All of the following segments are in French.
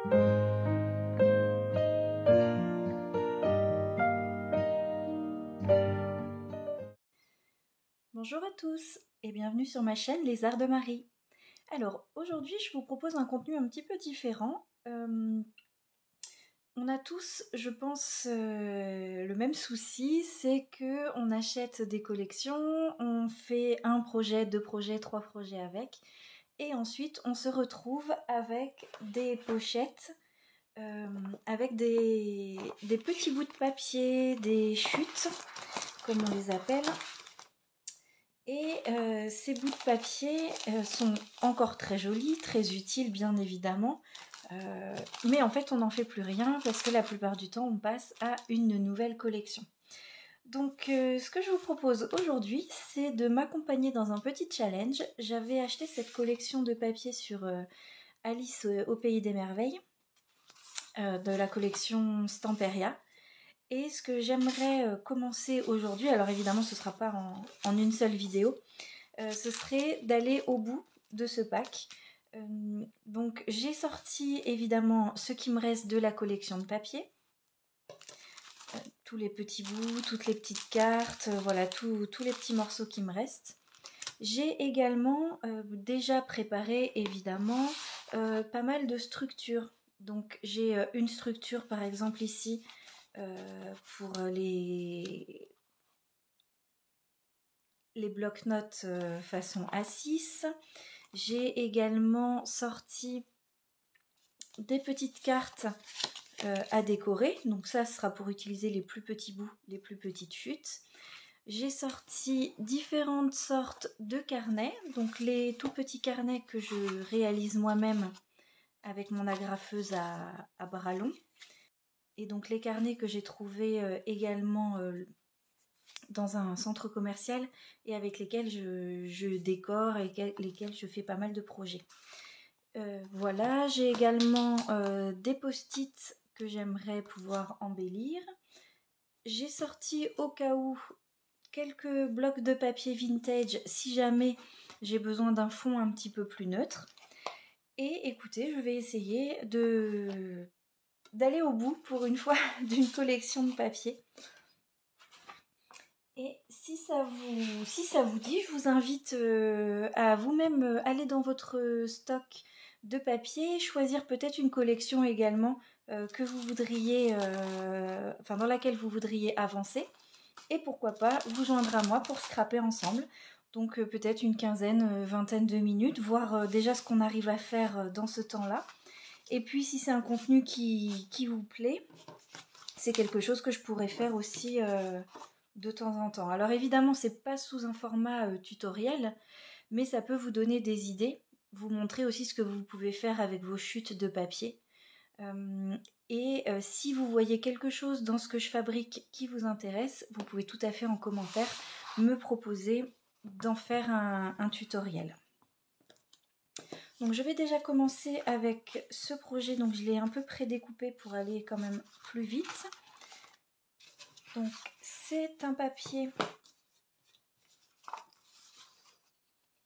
Bonjour à tous et bienvenue sur ma chaîne Les Arts de Marie. Alors aujourd'hui je vous propose un contenu un petit peu différent. On a tous, je pense, le même souci, c'est que on achète des collections, on fait un projet, 2 projets, 3 projets avec, et ensuite on se retrouve avec des pochettes, avec des petits bouts de papier, des chutes, comme on les appelle. Et ces bouts de papier sont encore très jolis, très utiles bien évidemment, mais en fait on n'en fait plus rien parce que la plupart du temps on passe à une nouvelle collection. Donc ce que je vous propose aujourd'hui, c'est de m'accompagner dans un petit challenge. J'avais acheté cette collection de papier sur Alice au Pays des Merveilles, de la collection Stamperia. Et ce que j'aimerais commencer aujourd'hui, alors évidemment ce ne sera pas en une seule vidéo, ce serait d'aller au bout de ce pack. Donc j'ai sorti évidemment ce qui me reste de la collection de papier. Tous les petits bouts, toutes les petites cartes, voilà tous les petits morceaux qui me restent. J'ai également déjà préparé évidemment pas mal de structures. Donc j'ai une structure par exemple ici pour les blocs-notes façon A6. J'ai également sorti des petites cartes à décorer. Donc ça sera pour utiliser les plus petits bouts, les plus petites chutes. J'ai sorti différentes sortes de carnets. Donc les tout petits carnets que je réalise moi-même avec mon agrafeuse à bras longs. Et donc les carnets que j'ai trouvés également dans un centre commercial et avec lesquels je décore et lesquels je fais pas mal de projets. Voilà, j'ai également des post-it que j'aimerais pouvoir embellir. J'ai sorti au cas où quelques blocs de papier vintage si jamais j'ai besoin d'un fond un petit peu plus neutre. Et écoutez, je vais essayer d'aller au bout pour une fois d'une collection de papier. Et si ça vous dit, je vous invite à vous-même aller dans votre stock de papier, choisir peut-être une collection également que vous voudriez, dans laquelle vous voudriez avancer. Et pourquoi pas vous joindre à moi pour scraper ensemble. Donc peut-être une quinzaine, vingtaine de minutes, voir déjà ce qu'on arrive à faire dans ce temps-là. Et puis si c'est un contenu qui vous plaît, c'est quelque chose que je pourrais faire aussi de temps en temps. Alors évidemment, c'est pas sous un format tutoriel, mais ça peut vous donner des idées, vous montrer aussi ce que vous pouvez faire avec vos chutes de papier. Si vous voyez quelque chose dans ce que je fabrique qui vous intéresse, vous pouvez tout à fait en commentaire me proposer d'en faire un tutoriel. Donc je vais déjà commencer avec ce projet, donc je l'ai un peu prédécoupé pour aller quand même plus vite. Donc c'est un papier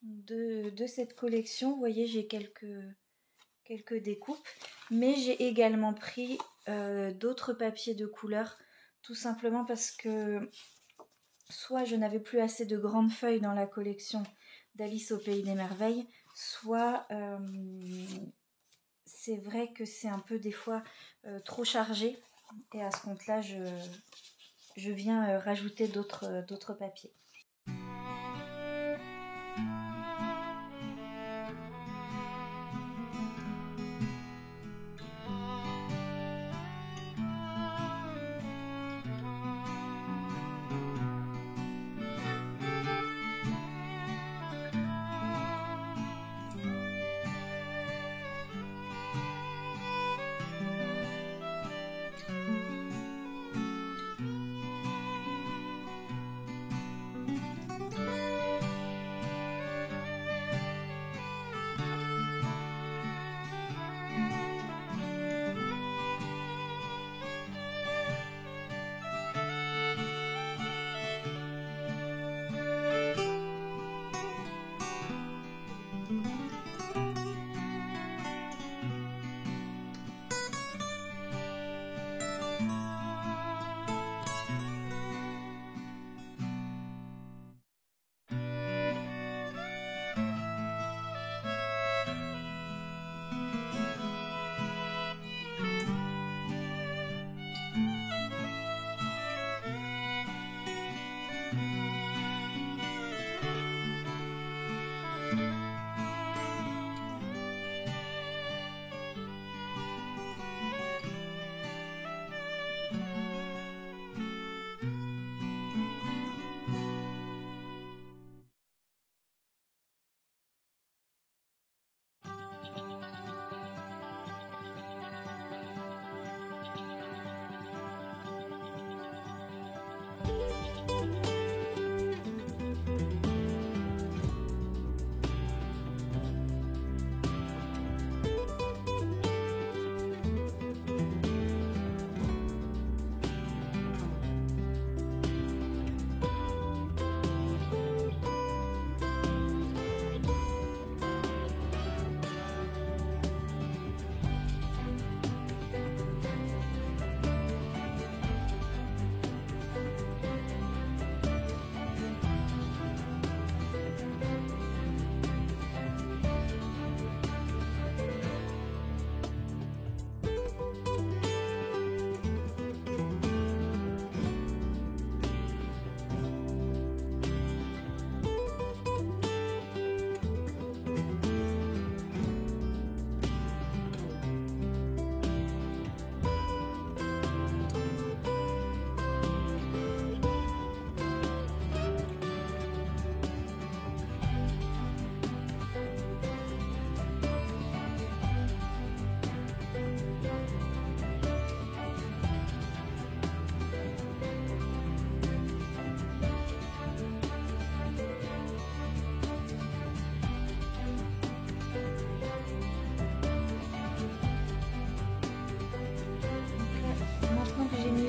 de cette collection. Vous voyez, j'ai quelques découpes, mais j'ai également pris d'autres papiers de couleur, tout simplement parce que soit je n'avais plus assez de grandes feuilles dans la collection d'Alice au Pays des Merveilles, soit c'est vrai que c'est un peu des fois trop chargé, et à ce compte-là, je viens rajouter d'autres papiers.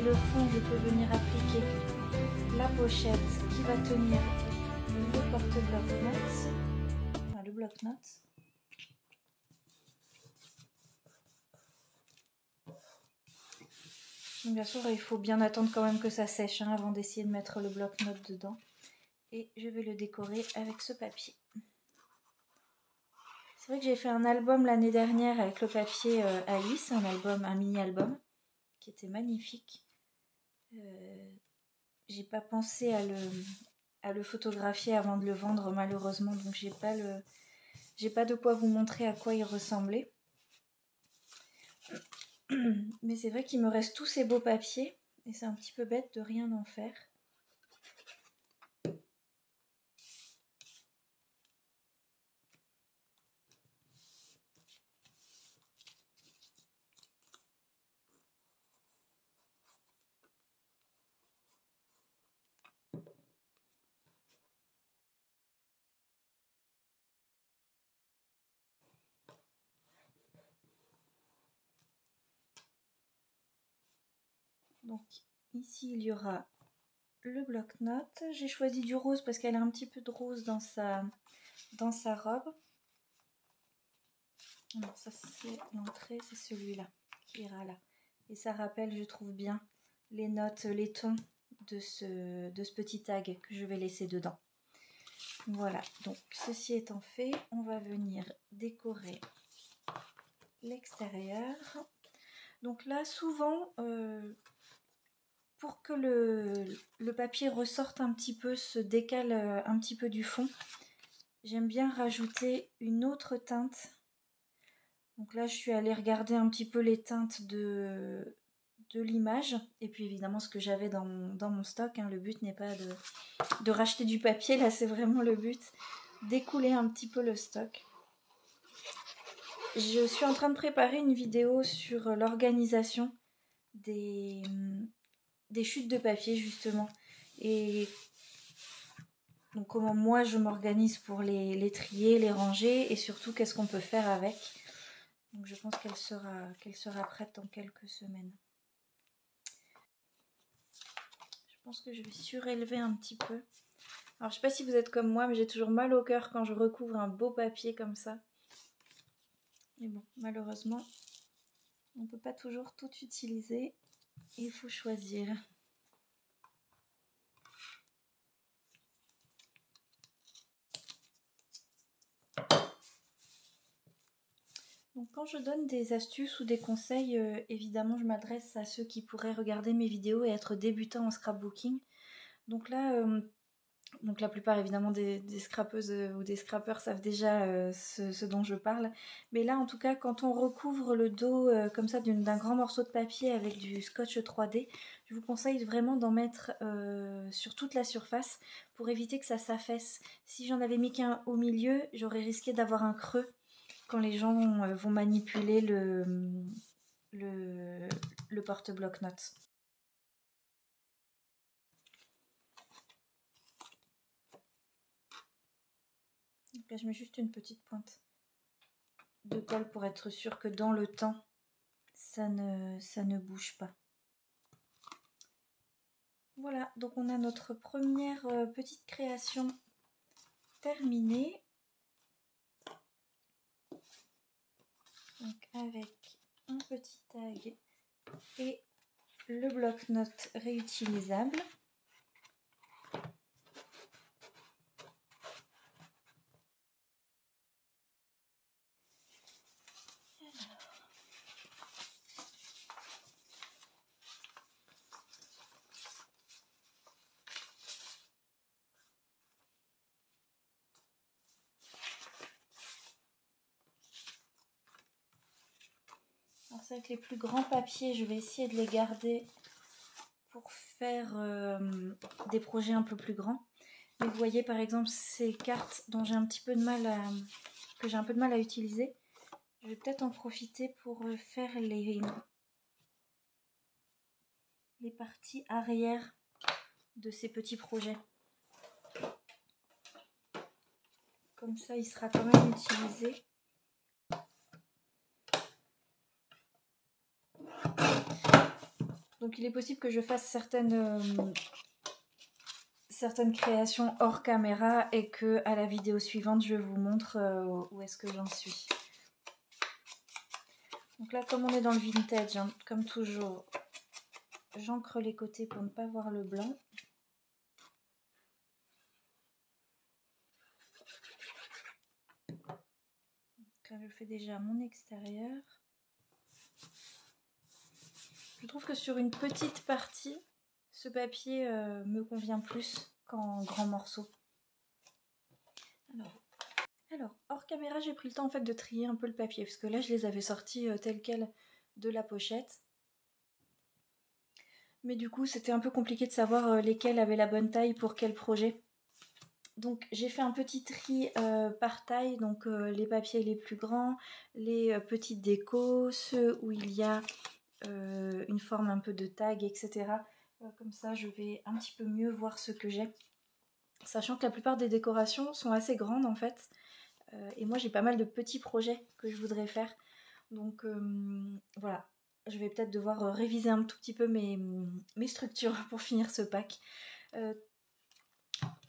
le fond, je peux venir appliquer la pochette qui va tenir le porte-bloc-notes, enfin le bloc-notes. Bien sûr, il faut bien attendre quand même que ça sèche hein, avant d'essayer de mettre le bloc-notes dedans. Et je vais le décorer avec ce papier. C'est vrai que j'ai fait un album l'année dernière avec le papier Alice, un mini-album qui était magnifique. J'ai pas pensé à le photographier avant de le vendre malheureusement, donc j'ai pas de quoi vous montrer à quoi il ressemblait. Mais c'est vrai qu'il me reste tous ces beaux papiers et c'est un petit peu bête de rien en faire. Donc ici il y aura le bloc-notes. J'ai choisi du rose parce qu'elle a un petit peu de rose dans sa robe. Alors ça c'est l'entrée, c'est celui-là qui ira là. Et ça rappelle, je trouve bien, les notes, les tons de ce petit tag que je vais laisser dedans. Voilà, donc ceci étant fait, on va venir décorer l'extérieur. Donc là, souvent, pour que le papier ressorte un petit peu, se décale un petit peu du fond, j'aime bien rajouter une autre teinte. Donc là, je suis allée regarder un petit peu les teintes de l'image. Et puis évidemment, ce que j'avais dans mon stock. Hein. Le but n'est pas de racheter du papier. Là, c'est vraiment le but d'écouler un petit peu le stock. Je suis en train de préparer une vidéo sur l'organisation des chutes de papier, justement. Et donc comment moi, je m'organise pour les trier, les ranger. Et surtout, qu'est-ce qu'on peut faire avec. Donc je pense qu'elle sera prête dans quelques semaines. Je pense que je vais surélever un petit peu. Alors je sais pas si vous êtes comme moi, mais j'ai toujours mal au cœur quand je recouvre un beau papier comme ça. Mais bon, malheureusement, on ne peut pas toujours tout utiliser. Il faut choisir. Donc quand je donne des astuces ou des conseils, évidemment je m'adresse à ceux qui pourraient regarder mes vidéos et être débutants en scrapbooking. Donc là, donc la plupart évidemment des scrapeuses ou des scrappeurs savent déjà ce dont je parle. Mais là en tout cas quand on recouvre le dos comme ça d'un grand morceau de papier avec du scotch 3D, je vous conseille vraiment d'en mettre sur toute la surface pour éviter que ça s'affaisse. Si j'en avais mis qu'un au milieu, j'aurais risqué d'avoir un creux quand les gens vont manipuler le porte-bloc-notes. Donc là, je mets juste une petite pointe de colle pour être sûr que dans le temps, ça ne bouge pas. Voilà, donc on a notre première petite création terminée. Donc avec un petit tag et le bloc-notes réutilisable. Alors c'est avec les plus grands papiers, je vais essayer de les garder pour faire des projets un peu plus grands. Mais vous voyez par exemple ces cartes dont j'ai un petit peu de mal à utiliser. Je vais peut-être en profiter pour faire les parties arrière de ces petits projets. Comme ça, il sera quand même utilisé. Donc il est possible que je fasse certaines créations hors caméra et que à la vidéo suivante je vous montre où est-ce que j'en suis. Donc là, comme on est dans le vintage, hein, comme toujours, j'encre les côtés pour ne pas voir le blanc. Donc là, je fais déjà mon extérieur. Je trouve que sur une petite partie, ce papier me convient plus qu'en grands morceaux. Alors, hors caméra, j'ai pris le temps en fait de trier un peu le papier, parce que là, je les avais sortis tels quels de la pochette. Mais du coup, c'était un peu compliqué de savoir lesquels avaient la bonne taille pour quel projet. Donc, j'ai fait un petit tri par taille, donc les papiers les plus grands, les petites décos, ceux où il y a une forme un peu de tag, etc. Comme ça, je vais un petit peu mieux voir ce que j'ai. Sachant que la plupart des décorations sont assez grandes en fait. Et moi, j'ai pas mal de petits projets que je voudrais faire. Donc voilà, je vais peut-être devoir réviser un tout petit peu mes structures pour finir ce pack.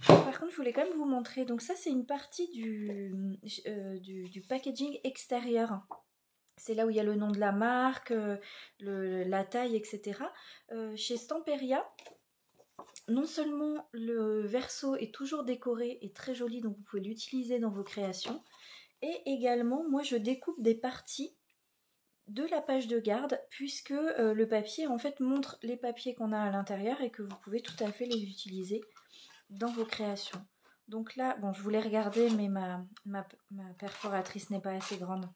Par contre, je voulais quand même vous montrer. Donc ça, c'est une partie du packaging extérieur. C'est là où il y a le nom de la marque, la taille, etc. Chez Stamperia, non seulement le verso est toujours décoré et très joli, donc vous pouvez l'utiliser dans vos créations, et également, moi, je découpe des parties de la page de garde, puisque le papier, en fait, montre les papiers qu'on a à l'intérieur et que vous pouvez tout à fait les utiliser dans vos créations. Donc là, bon, je voulais regarder, mais ma perforatrice n'est pas assez grande.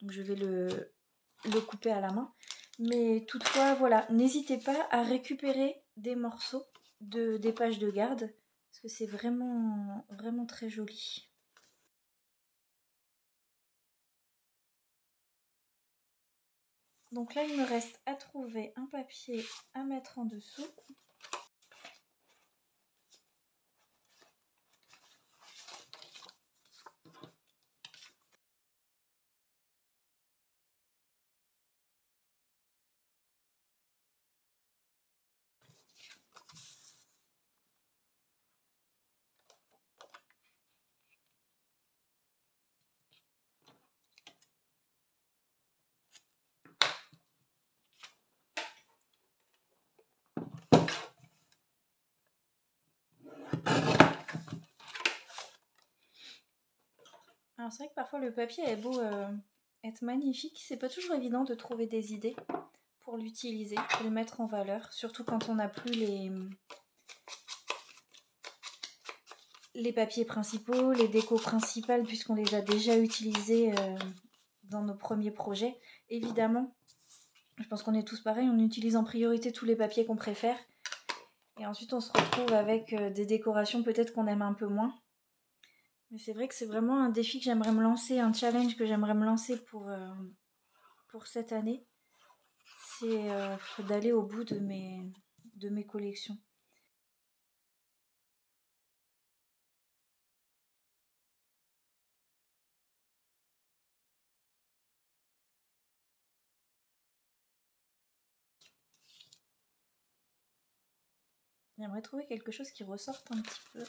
Donc je vais le couper à la main. Mais toutefois, voilà, n'hésitez pas à récupérer des morceaux des pages de garde, parce que c'est vraiment, vraiment très joli. Donc là, il me reste à trouver un papier à mettre en dessous. Alors c'est vrai que parfois le papier est beau être magnifique, c'est pas toujours évident de trouver des idées pour l'utiliser, pour le mettre en valeur, surtout quand on n'a plus les papiers principaux, les décos principales, puisqu'on les a déjà utilisés dans nos premiers projets. Évidemment, je pense qu'on est tous pareils, on utilise en priorité tous les papiers qu'on préfère, et ensuite on se retrouve avec des décorations peut-être qu'on aime un peu moins. Mais c'est vrai que c'est vraiment un défi que j'aimerais me lancer, un challenge que j'aimerais me lancer pour cette année. C'est d'aller au bout de mes collections. J'aimerais trouver quelque chose qui ressorte un petit peu.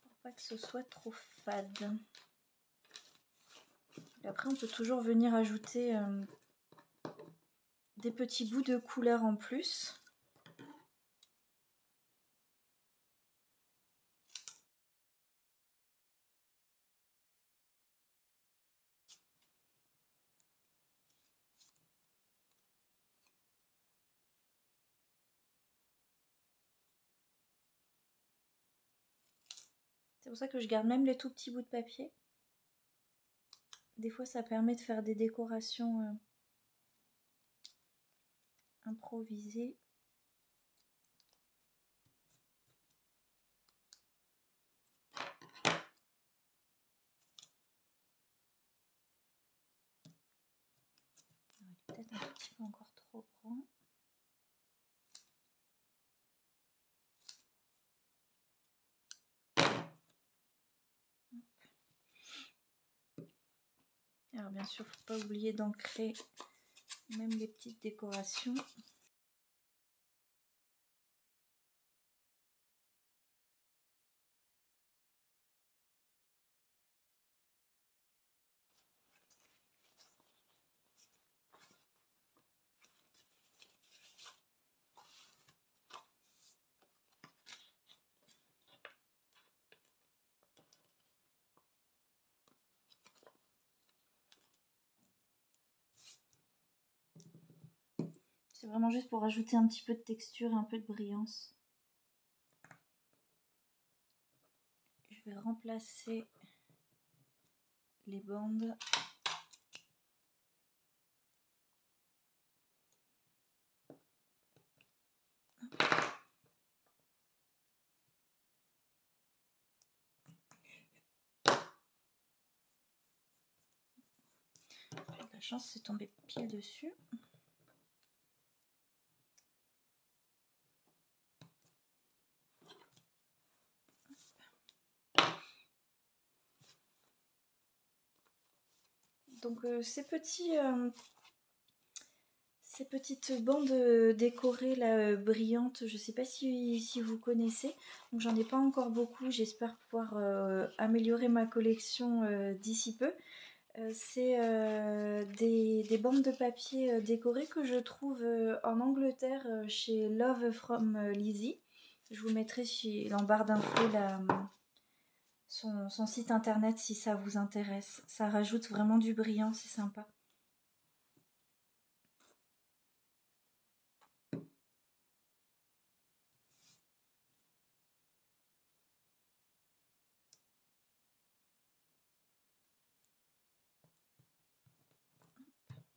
Pour pas que ce soit trop fade. Et après, on peut toujours venir ajouter des petits bouts de couleur en plus. C'est pour ça que je garde même les tout petits bouts de papier. Des fois, ça permet de faire des décorations improvisées. Peut-être un petit peu encore trop grand. Alors bien sûr, faut pas oublier d'ancrer même les petites décorations. C'est vraiment juste pour ajouter un petit peu de texture, un peu de brillance. Je vais remplacer les bandes. J'ai de la chance, c'est tombé pile dessus. Donc ces petites bandes décorées là, brillantes, je ne sais pas si vous connaissez. Donc j'en ai pas encore beaucoup, j'espère pouvoir améliorer ma collection d'ici peu. C'est des bandes de papier décorées que je trouve en Angleterre chez Love from Lizzie. Je vous mettrai en barre d'infos son site internet si ça vous intéresse. Ça rajoute vraiment du brillant, c'est sympa. On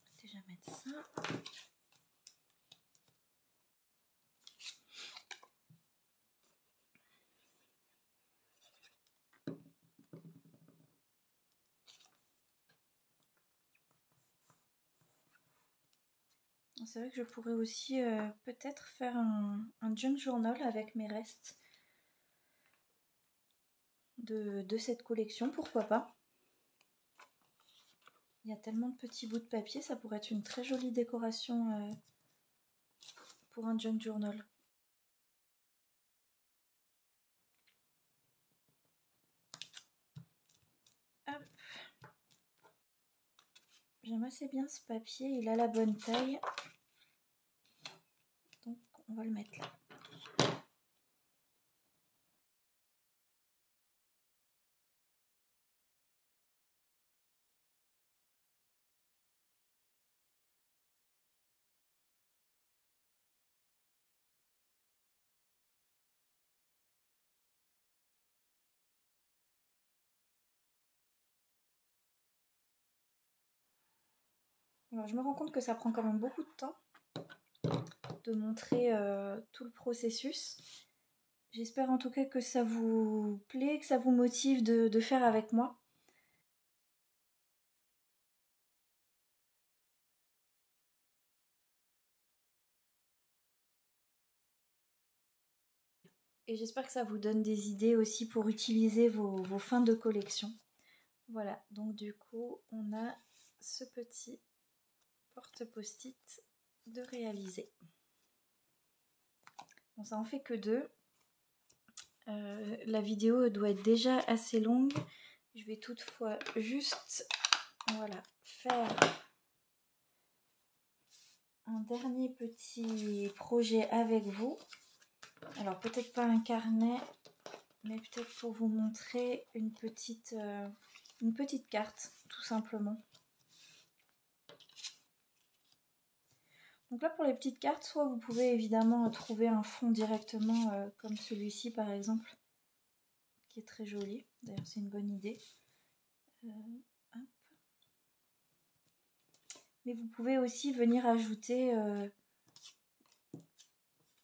va déjà mettre ça. C'est vrai que je pourrais aussi peut-être faire un junk journal avec mes restes de cette collection, pourquoi pas. Il y a tellement de petits bouts de papier, ça pourrait être une très jolie décoration pour un junk journal. Hop. J'aime assez bien ce papier, il a la bonne taille. Donc on va le mettre là. Alors, je me rends compte que ça prend quand même beaucoup de temps de montrer tout le processus. J'espère en tout cas que ça vous plaît, que ça vous motive de faire avec moi. Et j'espère que ça vous donne des idées aussi pour utiliser vos fins de collection. Voilà, donc du coup, on a ce petit porte-post-it de réaliser. Bon, ça en fait que 2. La vidéo doit être déjà assez longue. Je vais toutefois juste voilà, faire un dernier petit projet avec vous. Alors peut-être pas un carnet, mais peut-être pour vous montrer une petite carte, tout simplement. Donc là pour les petites cartes, soit vous pouvez évidemment trouver un fond directement comme celui-ci par exemple, qui est très joli. D'ailleurs c'est une bonne idée. Hop. Mais vous pouvez aussi venir ajouter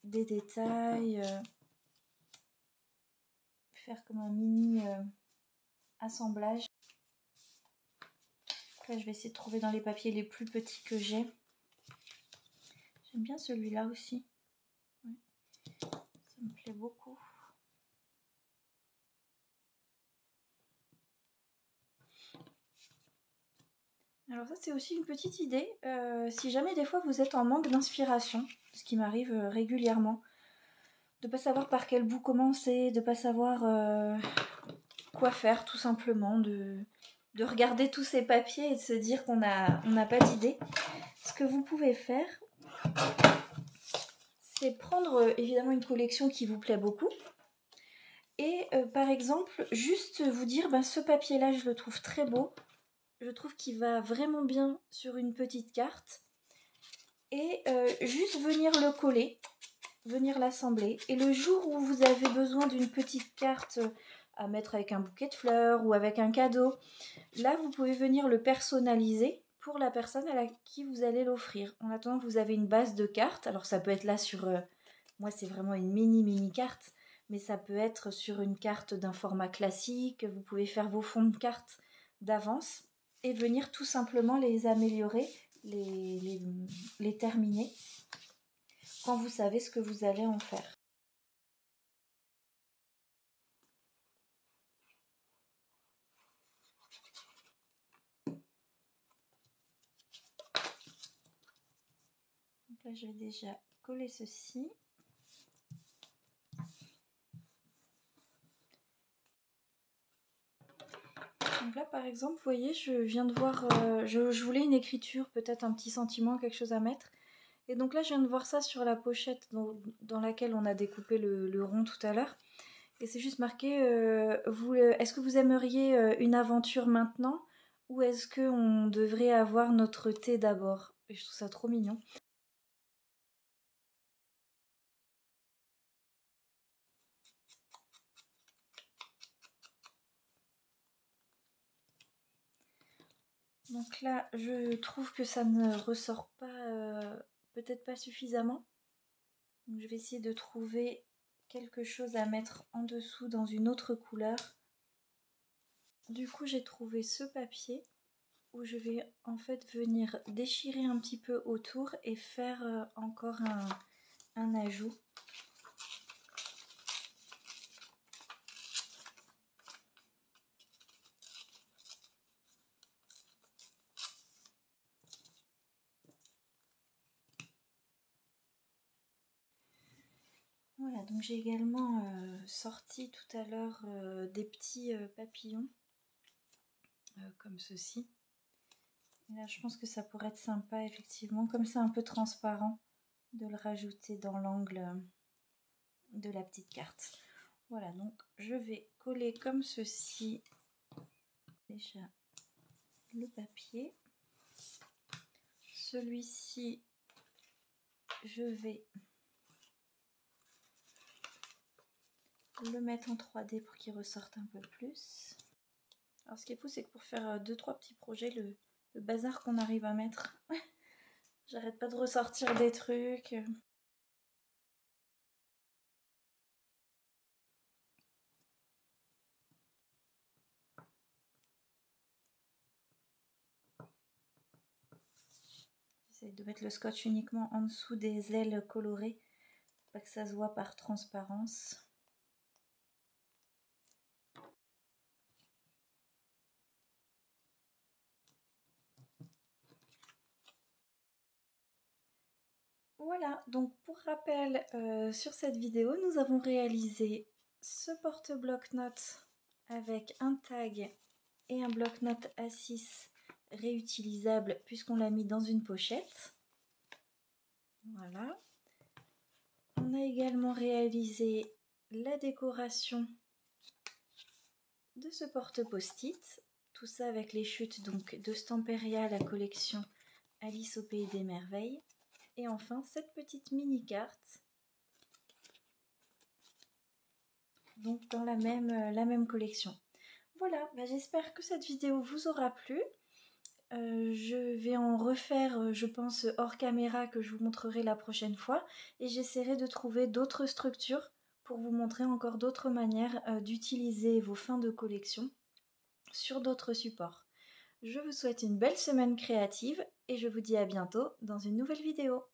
des détails, faire comme un mini assemblage. Là je vais essayer de trouver dans les papiers les plus petits que j'ai. J'aime bien celui-là aussi. Ouais. Ça me plaît beaucoup. Alors ça c'est aussi une petite idée, si jamais des fois vous êtes en manque d'inspiration, ce qui m'arrive régulièrement, de pas savoir par quel bout commencer, de pas savoir quoi faire tout simplement, de regarder tous ces papiers et de se dire qu'on n'a pas d'idée. Ce que vous pouvez faire, c'est prendre évidemment une collection qui vous plaît beaucoup et par exemple juste vous dire ce papier là je le trouve très beau, je trouve qu'il va vraiment bien sur une petite carte et juste venir le coller, venir l'assembler et le jour où vous avez besoin d'une petite carte à mettre avec un bouquet de fleurs ou avec un cadeau, là vous pouvez venir le personnaliser pour la personne à qui vous allez l'offrir. En attendant, vous avez une base de cartes, alors ça peut être là sur, moi c'est vraiment une mini carte, mais ça peut être sur une carte d'un format classique, vous pouvez faire vos fonds de cartes d'avance et venir tout simplement les améliorer, les terminer quand vous savez ce que vous allez en faire. Donc là, je vais déjà coller ceci. Donc là, par exemple, vous voyez, je viens de voir, je voulais une écriture, peut-être un petit sentiment, quelque chose à mettre. Et donc là, je viens de voir ça sur la pochette dans laquelle on a découpé le rond tout à l'heure. Et c'est juste marqué, est-ce que vous aimeriez une aventure maintenant ou est-ce qu'on devrait avoir notre thé d'abord? Et je trouve ça trop mignon. Donc là, je trouve que ça ne ressort pas, peut-être pas suffisamment. Donc je vais essayer de trouver quelque chose à mettre en dessous dans une autre couleur. Du coup, j'ai trouvé ce papier où je vais en fait venir déchirer un petit peu autour et faire encore un ajout. Voilà, donc j'ai également sorti tout à l'heure des petits papillons comme ceci. Et là, je pense que ça pourrait être sympa, effectivement, comme c'est un peu transparent, de le rajouter dans l'angle de la petite carte. Voilà, donc je vais coller comme ceci déjà le papier. Celui-ci, je vais le mettre en 3D pour qu'il ressorte un peu plus. Alors ce qui est fou, c'est que pour faire 2-3 petits projets, le bazar qu'on arrive à mettre, j'arrête pas de ressortir des trucs. J'essaie de mettre le scotch uniquement en dessous des ailes colorées, pas que ça se voit par transparence. Voilà, donc pour rappel, sur cette vidéo, nous avons réalisé ce porte-bloc-notes avec un tag et un bloc-notes A6 réutilisable puisqu'on l'a mis dans une pochette. Voilà. On a également réalisé la décoration de ce porte-post-it. Tout ça avec les chutes donc de Stamperia, la collection Alice au Pays des Merveilles. Et enfin, cette petite mini-carte, donc dans la même collection. Voilà, j'espère que cette vidéo vous aura plu. Je vais en refaire, je pense, hors caméra que je vous montrerai la prochaine fois. Et j'essaierai de trouver d'autres structures pour vous montrer encore d'autres manières d'utiliser vos fins de collection sur d'autres supports. Je vous souhaite une belle semaine créative et je vous dis à bientôt dans une nouvelle vidéo.